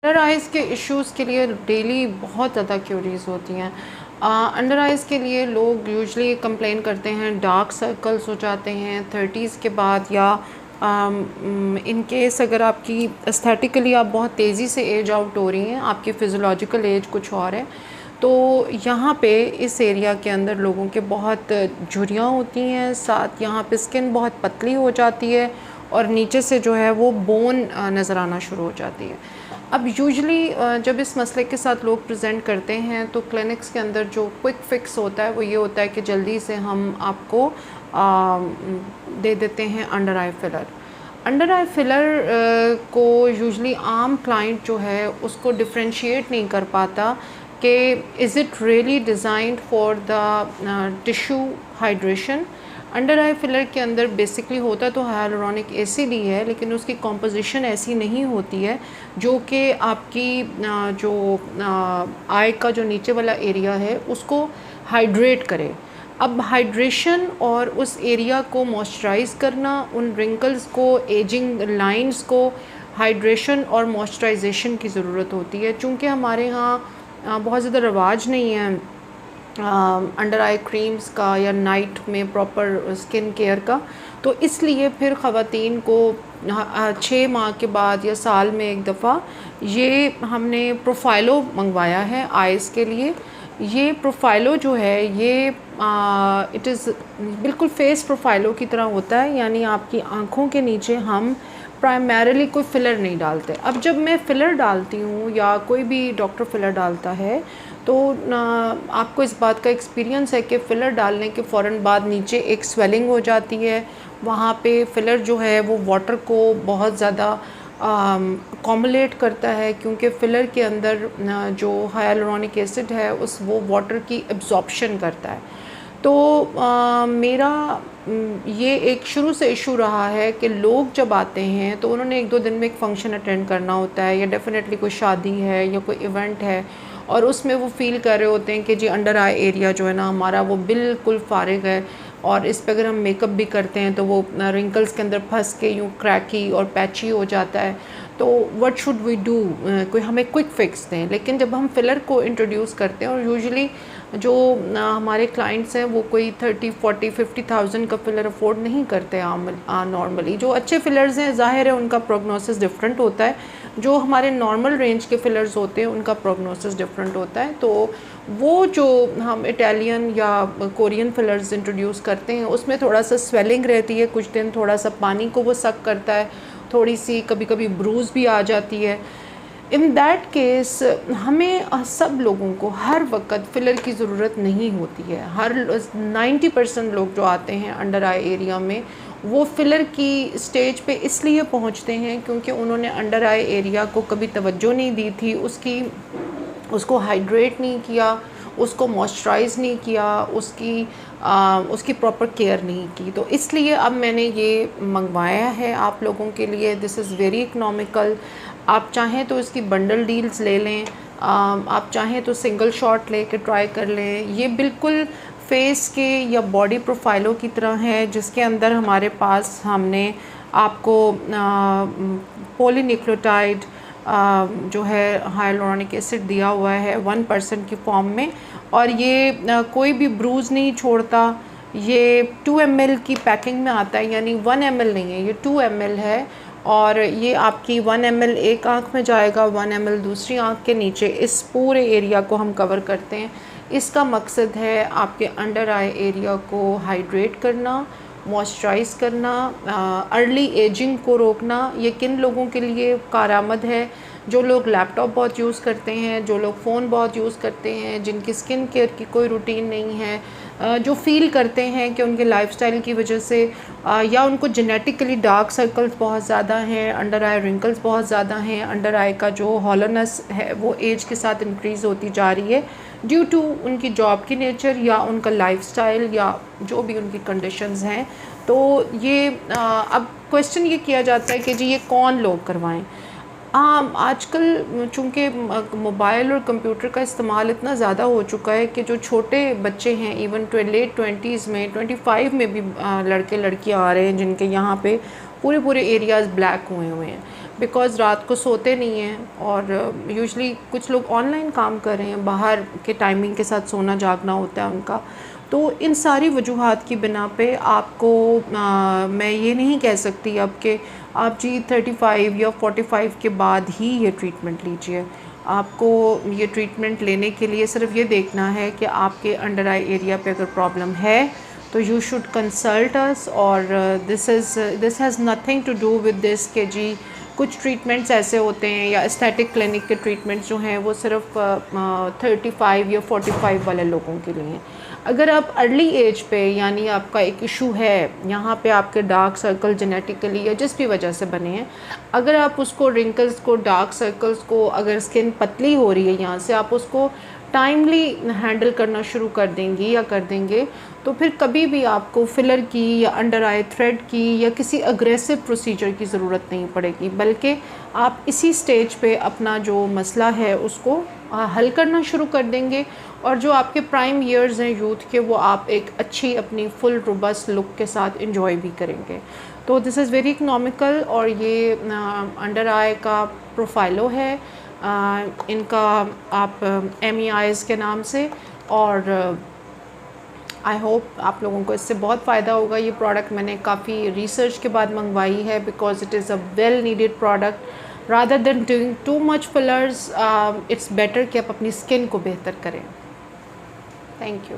Under eyes के issues के लिए डेली बहुत ज़्यादा क्यूरीज होती हैं। अंडर आइज़ के लिए लोग यूजुअली कंप्लेन करते हैं, डार्क सर्कल्स हो जाते हैं 30s के बाद, या इन केस अगर आपकी एस्थेटिकली आप बहुत तेज़ी से एज आउट हो रही हैं, आपकी फ़िज़ियोलॉजिकल एज कुछ और है, तो यहाँ पे इस एरिया के अंदर लोगों के बहुत झुर्रियाँ होती हैं, साथ यहाँ पे स्किन बहुत पतली हो जाती है और नीचे से जो है वो बोन नज़र आना शुरू हो जाती है। अब यूजुअली जब इस मसले के साथ लोग प्रेजेंट करते हैं तो क्लिनिक्स के अंदर जो क्विक फिक्स होता है वो ये होता है कि जल्दी से हम आपको दे देते हैं अंडर आई फिलर। अंडर आई फिलर को यूजुअली आम क्लाइंट जो है उसको डिफ्रेंशिएट नहीं कर पाता कि is it really designed for the tissue hydration. Under I filler के अंदर बेसिकली होता तो हाइलुरोनिक एसिड ही है, लेकिन उसकी कॉम्पोजिशन ऐसी नहीं होती है जो कि आपकी जो आई का जो नीचे वाला एरिया है उसको हाइड्रेट करे। अब हाइड्रेशन और उस एरिया को मॉइस्चराइज़ करना, उन रिंकल्स को, एजिंग लाइंस को हाइड्रेशन और मॉइस्चराइजेशन की ज़रूरत होती है। चूँकि हमारे यहाँ बहुत ज़्यादा रवाज नहीं है अंडर आई क्रीम्स का या नाइट में प्रॉपर स्किन केयर का, तो इसलिए फिर ख़वातीन को 6 माह के बाद या साल में एक दफ़ा ये हमने प्रोफाइलो मंगवाया है आइज़ के लिए। ये प्रोफाइलो जो है ये इट इज़ बिल्कुल फेस प्रोफाइलो की तरह होता है, यानी आपकी आँखों के नीचे हम प्राइमरीली कोई फ़िलर नहीं डालते। अब जब मैं फ़िलर डालती हूँ या कोई भी डॉक्टर फ़िलर डालता है तो आपको इस बात का एक्सपीरियंस है कि फ़िलर डालने के फ़ौरन बाद नीचे एक स्वेलिंग हो जाती है। वहाँ पे फ़िलर जो है वो वाटर को बहुत ज़्यादा कॉमुलेट करता है, क्योंकि फ़िलर के अंदर जो हाइलुरोनिक एसिड है वो वाटर की एब्जॉर्प्शन करता है। तो मेरा ये एक शुरू से इशू रहा है कि लोग जब आते हैं तो उन्होंने 1-2 दिन में एक फ़ंक्शन अटेंड करना होता है, या डेफिनेटली कोई शादी है या कोई इवेंट है, और उसमें वो फ़ील कर रहे होते हैं कि जी अंडर आई एरिया जो है ना हमारा वो बिल्कुल फारिग है, और इस पे अगर हम मेकअप भी करते हैं तो वो रिंकल्स के अंदर फंस के यूँ क्रैकी और पैची हो जाता है। तो व्हाट शुड वी डू, कोई हमें क्विक फिक्स दें। लेकिन जब हम फिलर को इंट्रोड्यूस करते हैं, और यूजुअली जो हमारे क्लाइंट्स हैं वो कोई 30-40-50,000 का फ़िलर अफोर्ड नहीं करते नॉर्मली। जो अच्छे फ़िलर्स हैं ज़ाहिर है उनका प्रोग्नोसिस डिफरेंट होता है, जो हमारे नॉर्मल रेंज के फ़िलर्स होते हैं उनका प्रोग्नोसिस डिफरेंट होता है। तो वो जो हम इटालियन या कोरियन फ़िलर्स इंट्रोड्यूस करते हैं उसमें थोड़ा सा स्वेलिंग रहती है, कुछ दिन थोड़ा सा पानी को वो सक करता है, थोड़ी सी कभी कभी ब्रूज़ भी आ जाती है। इन दैट केस हमें सब लोगों को हर वक्त फ़िलर की ज़रूरत नहीं होती है। हर 90% लोग जो आते हैं अंडर आई एरिया में वो फ़िलर की स्टेज पे इसलिए पहुंचते हैं क्योंकि उन्होंने अंडर आई एरिया को कभी तवज्जो नहीं दी थी, उसको हाइड्रेट नहीं किया, उसको मॉइस्चराइज़ नहीं किया, उसकी प्रॉपर केयर नहीं की। तो इसलिए अब मैंने ये मंगवाया है आप लोगों के लिए। This is very economical. आप चाहें तो इसकी बंडल डील्स ले लें, आप चाहें तो सिंगल शॉट लेके ट्राई कर लें। ये बिल्कुल फेस के या बॉडी प्रोफाइलों की तरह है, जिसके अंदर हमारे पास हमने आपको पॉलीन्यूक्लियोटाइड जो है हाइलुरोनिक एसिड दिया हुआ है 1% की फॉर्म में, और ये कोई भी ब्रूज़ नहीं छोड़ता। ये 2 ml की पैकिंग में आता है, यानी 1 ml नहीं है, ये 2 ml है। और ये आपकी 1 ml एक आँख में जाएगा, 1 ml दूसरी आँख के नीचे। इस पूरे एरिया को हम कवर करते हैं। इसका मकसद है आपके अंडर आई एरिया को हाइड्रेट करना, मॉइस्चराइज़ करना, अर्ली एजिंग को रोकना। ये किन लोगों के लिए कारआमद है? जो लोग लैपटॉप बहुत यूज़ करते हैं, जो लोग फ़ोन बहुत यूज़ करते हैं, जिनकी स्किन केयर की कोई रूटीन नहीं है, जो फील करते हैं कि उनके लाइफस्टाइल की वजह से या उनको जेनेटिकली डार्क सर्कल्स बहुत ज़्यादा हैं, अंडर आई रिंकल्स बहुत ज़्यादा हैं, अंडर आई का जो हॉलोनेस है वो एज के साथ इंक्रीज़ होती जा रही है ड्यू टू उनकी जॉब की नेचर या उनका लाइफस्टाइल या जो भी उनकी कंडीशंस हैं। तो ये अब क्वेश्चन ये किया जाता है कि जी ये कौन लोग करवाएं। आजकल चूँकि मोबाइल और कंप्यूटर का इस्तेमाल इतना ज़्यादा हो चुका है कि जो छोटे बच्चे हैं, इवन लेट 20s में 25 में भी लड़के लड़कियां आ रहे हैं जिनके यहाँ पे पूरे एरियाज़ ब्लैक हुए हैं। बिकॉज़ रात को सोते नहीं हैं और यूजुअली कुछ लोग ऑनलाइन काम कर रहे हैं, बाहर के टाइमिंग के साथ सोना जागना होता है उनका। तो इन सारी वजूहात की बिना पे आपको मैं ये नहीं कह सकती अब कि आप जी 35 या 45 के बाद ही ये ट्रीटमेंट लीजिए। आपको ये ट्रीटमेंट लेने के लिए सिर्फ ये देखना है कि आपके अंडर आई एरिया पे अगर प्रॉब्लम है तो यू शुड कंसल्ट अस। और this has nothing to do with this कि जी कुछ ट्रीटमेंट्स ऐसे होते हैं या एस्थेटिक क्लिनिक के ट्रीटमेंट्स जो हैं वो सिर्फ 35 या 45 वाले लोगों के लिए हैं। अगर आप अर्ली एज पे यानी आपका एक इशू है, यहाँ पे आपके डार्क सर्कल जेनेटिकली या जिस भी वजह से बने हैं, अगर आप उसको रिंकल्स को, डार्क सर्कल्स को, अगर स्किन पतली हो रही है यहाँ से, आप उसको टाइमली हैंडल करना शुरू कर देंगी या कर देंगे, तो फिर कभी भी आपको फिलर की या अंडर आई थ्रेड की या किसी अग्रेसिव प्रोसीजर की ज़रूरत नहीं पड़ेगी, बल्कि आप इसी स्टेज पे अपना जो मसला है उसको हल करना शुरू कर देंगे। और जो आपके प्राइम ईयर्स हैं यूथ के, वो आप एक अच्छी अपनी फुल रोबस्ट लुक के साथ इंजॉय भी करेंगे। तो दिस इज़ वेरी इकनॉमिकल। और ये अंडर आई का प्रोफाइलो है, इनका आप MEIs के नाम से। और आई होप आप लोगों को इससे बहुत फ़ायदा होगा। ये प्रोडक्ट मैंने काफ़ी रिसर्च के बाद मंगवाई है because it is a well needed product. Rather than doing too much fillers, it's better कि आप अपनी स्किन को बेहतर करें। Thank you.